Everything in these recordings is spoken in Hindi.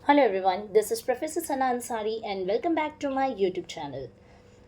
Hello everyone, this is Professor Sana Ansari and welcome back to my YouTube channel.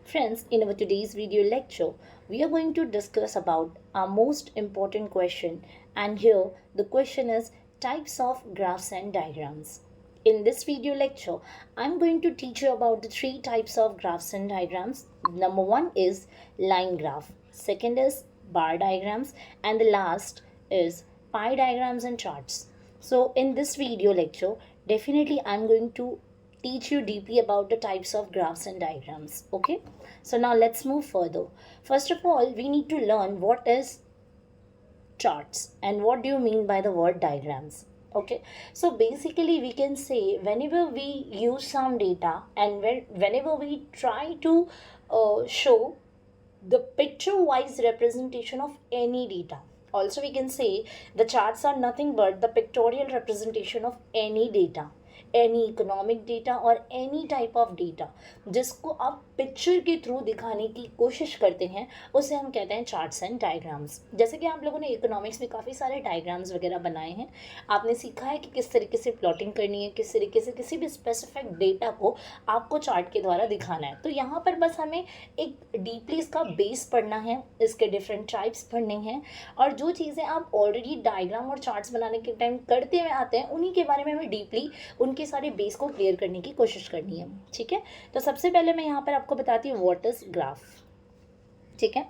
Friends, in our today's video lecture, we are going to discuss about our most important question, and here the question is types of graphs and diagrams. In this video lecture, I'm going to teach you about the three types of graphs and diagrams. Number one is line graph, second is bar diagrams, and the last is pie diagrams and charts. So in this video lecture, definitely I'm going to teach you deeply about the types of graphs and diagrams. Okay, so now let's move further. First of all, we need to learn what is charts and what do you mean by the word diagrams. Okay, so basically we can say whenever we use some data and whenever we try to show the picture wise representation of any data. Also we can say the charts are nothing but the pictorial representation of any data, any economic data और एनी टाइप ऑफ डेटा जिसको आप पिक्चर के थ्रू दिखाने की कोशिश करते हैं उसे हम कहते हैं चार्ट्स एंड डायग्राम्स. जैसे कि आप लोगों ने इकोनॉमिक्स में काफ़ी सारे डायग्राम्स वगैरह बनाए हैं. आपने सीखा है कि किस तरीके से प्लॉटिंग करनी है, किस तरीके से किसी भी स्पेसिफिक डेटा को आपको चार्ट के द्वारा दिखाना है. तो यहाँ पर बस हमें एक डीपली इसका बेस पढ़ना है, इसके डिफरेंट टाइप्स पढ़ने हैं और जो चीज़ें आप ऑलरेडी डायग्राम और चार्ट्स बनाने के टाइम करते हुए आते हैं उन्हीं के बारे में हमें डीपली उनके सारे बेस को क्लियर करने की कोशिश करनी है. ठीक है, तो सबसे पहले मैं यहाँ पर आपको बताती हूँ व्हाट इज ग्राफ. ठीक है,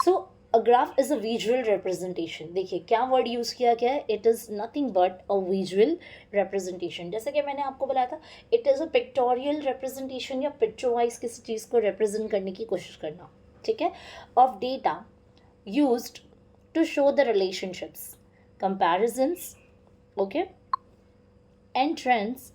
so a graph is a visual representation. देखिए क्या वर्ड यूज़ किया गया है, it is nothing but a visual representation. जैसे कि मैंने आपको बताया था, it is a pictorial representation या पिक्चर वाइज किसी चीज़ को रिप्रेजेंट करने की कोशिश करना. ठीक है, of data used to show the relationships, comparisons, okay, and trends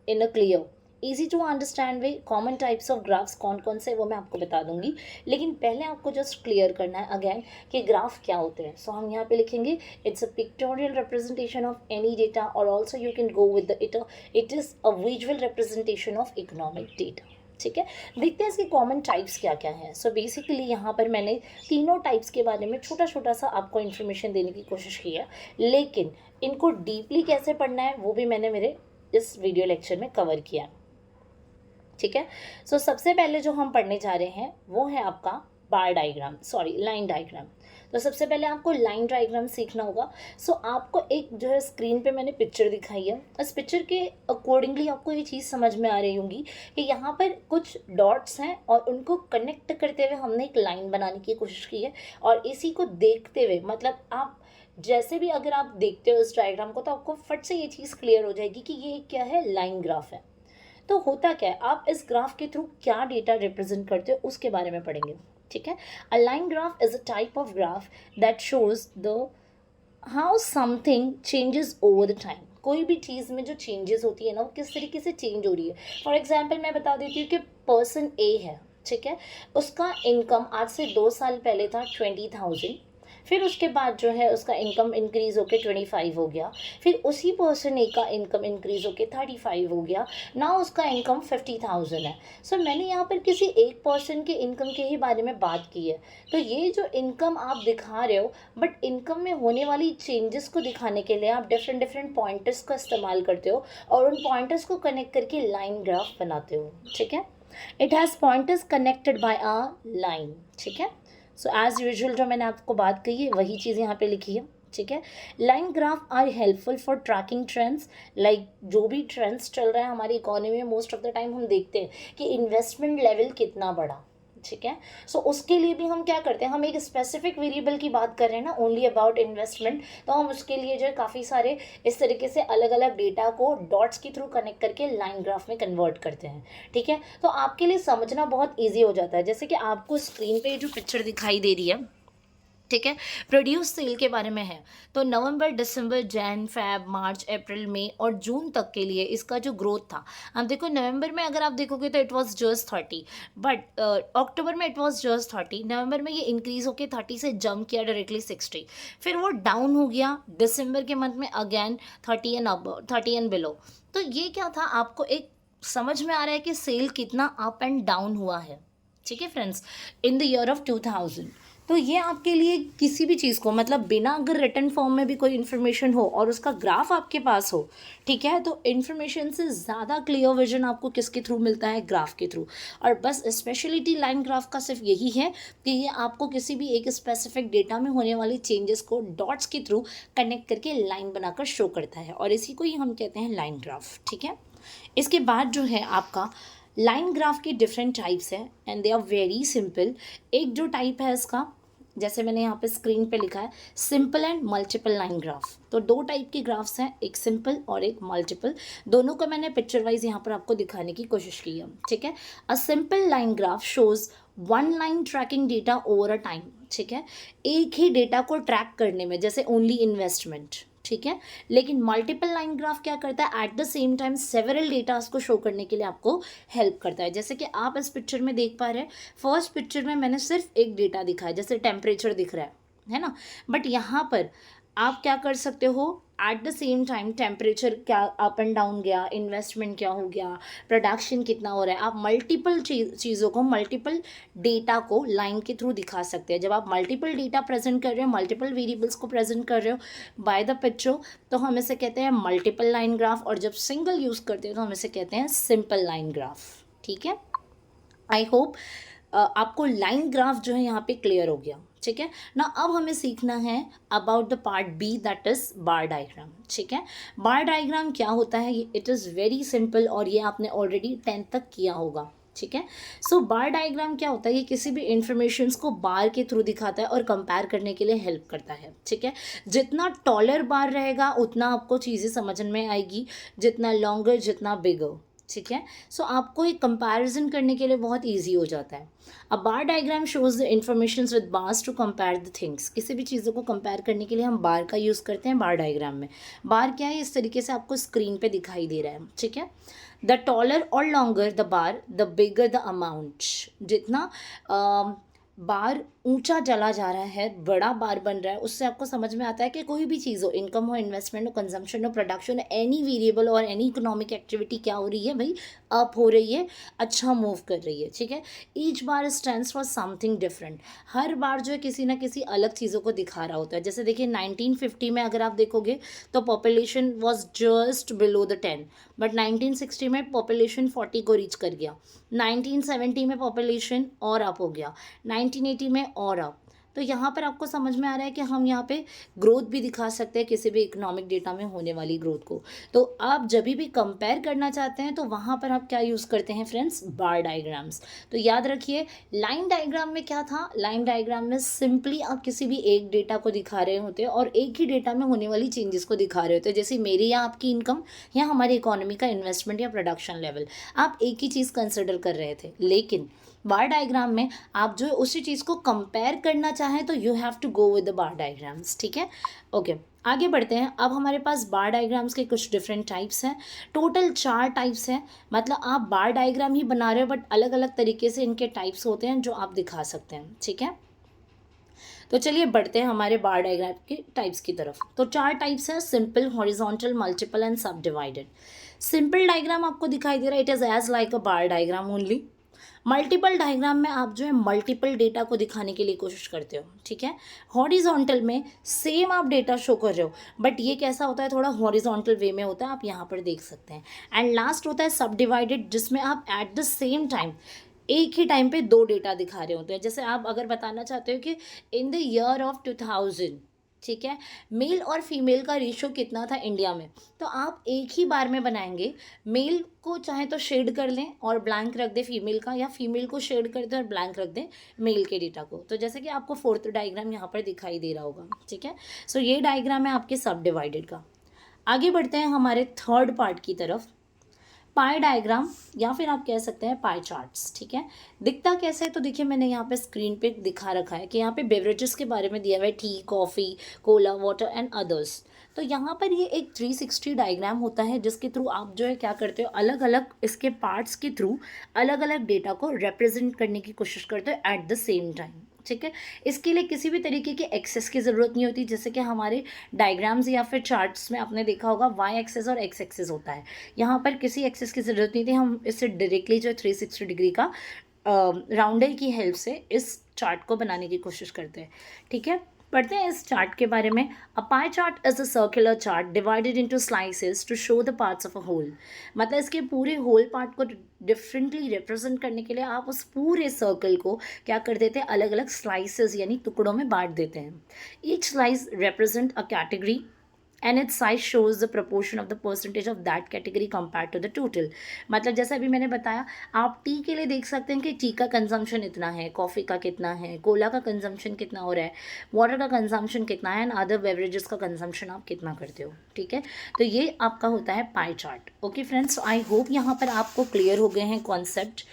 in a clear easy to understand way. Common types of graphs कौन कौन से वो मैं आपको बता दूंगी, लेकिन पहले आपको जस्ट क्लियर करना है अगेन कि ग्राफ क्या होते हैं. सो हम यहाँ पे लिखेंगे it's a pictorial representation of any data और also you can go with it is a visual representation of economic data. ठीक है, देखते हैं इसके कॉमन टाइप्स क्या क्या हैं. सो बेसिकली यहाँ पर मैंने तीनों टाइप्स के बारे में छोटा छोटा सा आपको इन्फॉर्मेशन देने की कोशिश की है, लेकिन इनको डीपली कैसे पढ़ना है वो भी मैंने मेरे इस वीडियो लेक्चर में कवर किया. ठीक है, सो सबसे पहले जो हम पढ़ने जा रहे हैं वो है आपका बार डायग्राम, सॉरी लाइन डायग्राम. तो सबसे पहले आपको लाइन डायग्राम सीखना होगा. सो आपको एक जो है स्क्रीन पे मैंने पिक्चर दिखाई है, इस पिक्चर के अकॉर्डिंगली आपको ये चीज़ समझ में आ रही होंगी कि यहाँ पर कुछ डॉट्स हैं और उनको कनेक्ट करते हुए हमने एक लाइन बनाने की कोशिश की है. और इसी को देखते हुए मतलब आप जैसे भी अगर आप देखते हो इस डायग्राम को तो आपको फट से ये चीज़ क्लियर हो जाएगी कि ये क्या है, लाइन ग्राफ है. तो होता क्या है, आप इस ग्राफ के थ्रू क्या डेटा रिप्रेजेंट करते हो उसके बारे में पढ़ेंगे. ठीक है, a line graph is a type of graph that shows the how something changes over the time. कोई भी चीज़ में जो चेंजेस होती है ना वो किस तरीके से चेंज हो रही है. फॉर एग्जाम्पल मैं बता देती हूँ कि पर्सन ए है, ठीक है, उसका इनकम आज से 2 साल पहले था 20,000. फिर उसके बाद जो है उसका इनकम इंक्रीज़ होकर 25 हो गया. फिर उसी पर्सन ए का इनकम इंक्रीज़ होकर 35 हो गया. ना उसका इनकम 50,000 है. सो मैंने यहाँ पर किसी एक पर्सन के इनकम के ही बारे में बात की है. तो ये जो इनकम आप दिखा रहे हो, बट इनकम में होने वाली चेंजेस को दिखाने के लिए आप डिफरेंट डिफरेंट पॉइंटर्स का इस्तेमाल करते हो और उन पॉइंटर्स को कनेक्ट करके लाइन ग्राफ बनाते हो. ठीक है, it has pointers connected by a line. ठीक है, सो एज यूजुअल जो मैंने आपको बात कही है वही चीज़ यहाँ पे लिखी है. ठीक है, line graph are helpful for tracking trends. Like जो भी ट्रेंड्स चल रहा है हमारी इकोनॉमी में मोस्ट ऑफ द टाइम हम देखते हैं कि इन्वेस्टमेंट लेवल कितना बढ़ा. ठीक है, सो उसके लिए भी हम क्या करते हैं, हम एक स्पेसिफिक वेरिएबल की बात कर रहे हैं ना, ओनली अबाउट इन्वेस्टमेंट. तो हम उसके लिए जो है काफ़ी सारे इस तरीके से अलग अलग डेटा को डॉट्स के थ्रू कनेक्ट करके लाइन ग्राफ में कन्वर्ट करते हैं. ठीक है, तो आपके लिए समझना बहुत ईजी हो जाता है. जैसे कि आपको स्क्रीन पे जो पिक्चर दिखाई दे रही है, ठीक है, प्रोड्यूस सेल के बारे में है. तो नवंबर, दिसंबर, जैन, फैब, मार्च, अप्रैल, मई और जून तक के लिए इसका जो ग्रोथ था, अब देखो नवंबर में अगर आप देखोगे तो इट वाज जस्ट 30, बट अक्टूबर में इट वाज जस्ट 30, नवंबर में ये इंक्रीज होकर 30 से जंप किया डायरेक्टली 60, फिर वो डाउन हो गया दिसंबर के मंथ में अगेन 30 एंड अब 30 एंड बिलो. तो ये क्या था, आपको एक समझ में आ रहा है कि सेल कितना अप एंड डाउन हुआ है. ठीक है friends, in the year of 2000. तो ये आपके लिए किसी भी चीज़ को मतलब बिना अगर रिटन फॉर्म में भी कोई इन्फॉर्मेशन हो और उसका ग्राफ आपके पास हो, ठीक है, तो इन्फॉर्मेशन से ज़्यादा क्लियर विजन आपको किसके थ्रू मिलता है, ग्राफ के थ्रू। और बस स्पेशलिटी लाइन ग्राफ का सिर्फ यही है कि ये आपको किसी भी एक स्पेसिफिक डेटा में होने वाली चेंजेस को डॉट्स के थ्रू कनेक्ट करके लाइन बनाकर शो करता है, और इसी को ही हम कहते हैं लाइन ग्राफ। ठीक है, इसके बाद जो है आपका लाइन ग्राफ की डिफरेंट टाइप्स है and they are very simple. एक जो टाइप है इसका, जैसे मैंने यहाँ पे स्क्रीन पे लिखा है, simple and multiple line graph. तो दो टाइप के ग्राफ्स हैं, एक सिंपल और एक मल्टीपल। दोनों को मैंने पिक्चर वाइज यहाँ पर आपको दिखाने की कोशिश की है। ठीक है, a simple line graph shows one line tracking data over a time. ठीक है, एक ही डेटा को ट्रैक करने में, जैसे ओनली इन्वेस्टमेंट। ठीक है, लेकिन मल्टीपल लाइन ग्राफ क्या करता है, at the same time several datas को शो करने के लिए आपको हेल्प करता है। जैसे कि आप इस पिक्चर में देख पा रहे हैं, फर्स्ट पिक्चर में मैंने सिर्फ एक डेटा दिखाया, जैसे टेम्परेचर दिख रहा है ना, बट यहाँ पर आप क्या कर सकते हो, at the same time temperature क्या अप एंड डाउन गया, इन्वेस्टमेंट क्या हो गया, प्रोडक्शन कितना हो रहा है, आप मल्टीपल चीज़ों को, मल्टीपल डेटा को लाइन के थ्रू दिखा सकते हैं। जब आप मल्टीपल डेटा प्रेजेंट कर रहे हो, मल्टीपल वेरिएबल्स को प्रेजेंट कर रहे हो बाय द पिक्चर, तो हम इसे कहते हैं मल्टीपल लाइन ग्राफ, और जब सिंगल यूज़ करते हैं तो हम इसे कहते हैं सिंपल लाइन ग्राफ। ठीक है, आई होप आपको लाइन ग्राफ जो है यहाँ पे क्लियर हो गया। ठीक है ना, अब हमें सीखना है about the part B, that is bar diagram. ठीक है, बार डायग्राम क्या होता है, इट इज़ वेरी सिंपल, और ये आपने ऑलरेडी 10th तक किया होगा। ठीक है, सो बार डायग्राम क्या होता है, ये किसी भी इंफॉर्मेशंस को बार के थ्रू दिखाता है और कंपेयर करने के लिए हेल्प करता है। ठीक है, जितना टॉलर बार रहेगा उतना आपको चीज़ें समझ में आएगी, जितना लॉन्गर जितना बिगर। ठीक है, सो आपको एक कंपैरिजन करने के लिए बहुत इजी हो जाता है। A bar diagram shows the information with bars to compare the things. किसी भी चीज़ों को कंपेयर करने के लिए हम बार का यूज़ करते हैं बार डायग्राम में। बार क्या है, इस तरीके से आपको स्क्रीन पे दिखाई दे रहा है। ठीक है, द टॉलर और longer the bar the bigger the amount. जितना बार ऊंचा चला जा रहा है, बड़ा बार बन रहा है, उससे आपको समझ में आता है कि कोई भी चीज़ हो, इनकम हो, इन्वेस्टमेंट हो, कंजम्पशन हो, प्रोडक्शन हो, एनी वेरिएबल और एनी इकोनॉमिक एक्टिविटी क्या हो रही है भाई, अप हो रही है, अच्छा मूव कर रही है। ठीक है, each bar stands for something different. हर बार जो है किसी ना किसी अलग चीज़ों को दिखा रहा होता है। जैसे देखिए 1950 में अगर आप देखोगे तो population was just below the 10, but 1960 में पॉपुलेशन 40 को रीच कर गया, 1970 में पॉपुलेशन और अप हो गया, 1980 में और अप। तो यहाँ पर आपको समझ में आ रहा है कि हम यहाँ पे ग्रोथ भी दिखा सकते हैं किसी भी इकोनॉमिक डेटा में होने वाली ग्रोथ को। तो आप जब भी कंपेयर करना चाहते हैं तो वहाँ पर आप क्या यूज़ करते हैं फ्रेंड्स, बार डायग्राम्स। तो याद रखिए, लाइन डायग्राम में क्या था, लाइन डायग्राम में सिंपली आप किसी भी एक डेटा को दिखा रहे होते हैं और एक ही डेटा में होने वाली चेंजेस को दिखा रहे होते हैं। जैसे मेरी या आपकी इनकम या हमारी इकोनॉमी का इन्वेस्टमेंट या प्रोडक्शन लेवल, आप एक ही चीज़ कंसिडर कर रहे थे। लेकिन बार डायग्राम में आप जो है उसी चीज़ को कंपेयर करना चाहें तो you have to go with the bar diagrams. ठीक है, ओके, आगे बढ़ते हैं। अब हमारे पास बार डायग्राम्स के कुछ डिफरेंट टाइप्स हैं, टोटल 4 टाइप्स हैं। मतलब आप बार डायग्राम ही बना रहे हो बट अलग अलग तरीके से इनके टाइप्स होते हैं जो आप दिखा सकते हैं। ठीक है, तो चलिए बढ़ते हैं हमारे बार डायग्राम के टाइप्स की तरफ। तो 4 टाइप्स हैं, simple, horizontal, multiple and subdivided. Simple diagram आपको दिखाई दे रहा है, it is as like a bar diagram only. Multiple diagram में आप जो है मल्टीपल डेटा को दिखाने के लिए कोशिश करते हो। ठीक है, हॉरिजॉन्टल में सेम आप डेटा शो कर रहे हो बट ये कैसा होता है, थोड़ा हॉरिजॉन्टल वे में होता है, आप यहाँ पर देख सकते हैं। एंड लास्ट होता है सब डिवाइडेड, जिसमें आप एट द सेम टाइम एक ही टाइम पे 2 डेटा दिखा रहे होते हैं। जैसे आप अगर बताना चाहते हो कि इन द ईयर ऑफ 2000, ठीक है, मेल और फीमेल का रेशो कितना था इंडिया में, तो आप एक ही बार में बनाएंगे। मेल को चाहे तो शेड कर लें और ब्लैंक रख दें फीमेल का, या फीमेल को शेड कर दें और ब्लैंक रख दें मेल के डेटा को। तो जैसे कि आपको 4th डायग्राम यहाँ पर दिखाई दे रहा होगा। ठीक है, सो ये डायग्राम है आपके सब डिवाइडेड का। आगे बढ़ते हैं हमारे 3rd पार्ट की तरफ, पाई डायग्राम, या फिर आप कह सकते हैं पाई चार्ट्स। ठीक है, दिखता कैसे है, तो देखिए मैंने यहाँ पे स्क्रीन पे दिखा रखा है कि यहाँ पे बेवरेजेस के बारे में दिया हुआ है, T, coffee, Cola, water and others. तो यहाँ पर ये एक 360 डायग्राम होता है जिसके थ्रू आप जो है क्या करते हो, अलग अलग इसके पार्ट्स के थ्रू अलग अलग डेटा को रिप्रेजेंट करने की कोशिश करते हो एट द सेम टाइम। ठीक है, इसके लिए किसी भी तरीके के एक्सेस की ज़रूरत नहीं होती। जैसे कि हमारे डायग्राम्स या फिर चार्ट्स में आपने देखा होगा वाई एक्सेस और एक्स एक्सेस होता है, यहाँ पर किसी एक्सेस की ज़रूरत नहीं थी। हम इससे डायरेक्टली जो 360 डिग्री का राउंडर की हेल्प से इस चार्ट को बनाने की कोशिश करते हैं, ठीक है। पढ़ते हैं इस चार्ट के बारे में। A pie chart is a circular chart divided into slices to show the parts of a whole. मतलब इसके पूरे होल पार्ट को डिफरेंटली रिप्रेजेंट करने के लिए आप उस पूरे सर्कल को क्या कर देते हैं, अलग अलग स्लाइसेस यानी टुकड़ों में बांट देते हैं। Each slice represent a category and its size shows the proportion of the percentage of that category compare to the total. मतलब जैसा अभी मैंने बताया, आप टी के लिए देख सकते हैं कि टी का कंजम्पशन इतना है, कॉफ़ी का कितना है, कोला का कंजम्पशन कितना हो रहा है, वाटर का कंजम्पशन कितना है, एंड अदर बेवरेजेस का कंजम्पशन आप कितना करते हो, ठीक है। तो ये आपका होता है pie chart. Okay friends, I hope यहाँ पर आपको क्लियर हो गए हैं कॉन्सेप्ट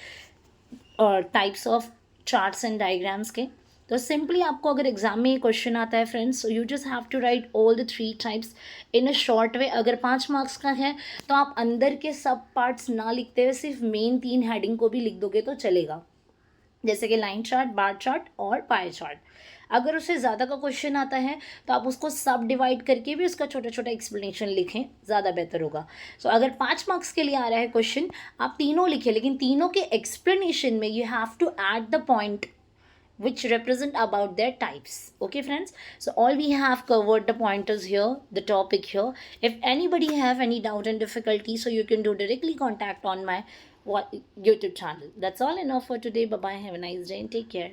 और types of charts and diagrams के। तो सिंपली आपको अगर एग्जाम में ये क्वेश्चन आता है friends, you just have to write all the 3 types in a short way. अगर 5 मार्क्स का है तो आप अंदर के सब पार्ट्स ना लिखते हुए सिर्फ मेन 3 हेडिंग को भी लिख दोगे तो चलेगा, जैसे कि लाइन चार्ट, बार चार्ट और पाई चार्ट। अगर उससे ज़्यादा का क्वेश्चन आता है तो आप उसको सब डिवाइड करके भी उसका छोटा छोटा एक्सप्लेनेशन लिखें, ज़्यादा बेहतर होगा। सो अगर 5 मार्क्स के लिए आ रहा है क्वेश्चन, आप तीनों लिखें, लेकिन तीनों के एक्सप्लेनेशन में you have to add the point which represent about their types. Okay friends, so all we have covered the pointers here, the topic here. If anybody have any doubt and difficulty, so you can do directly contact on my YouTube channel. That's all enough for today. Bye bye, have a nice day and take care.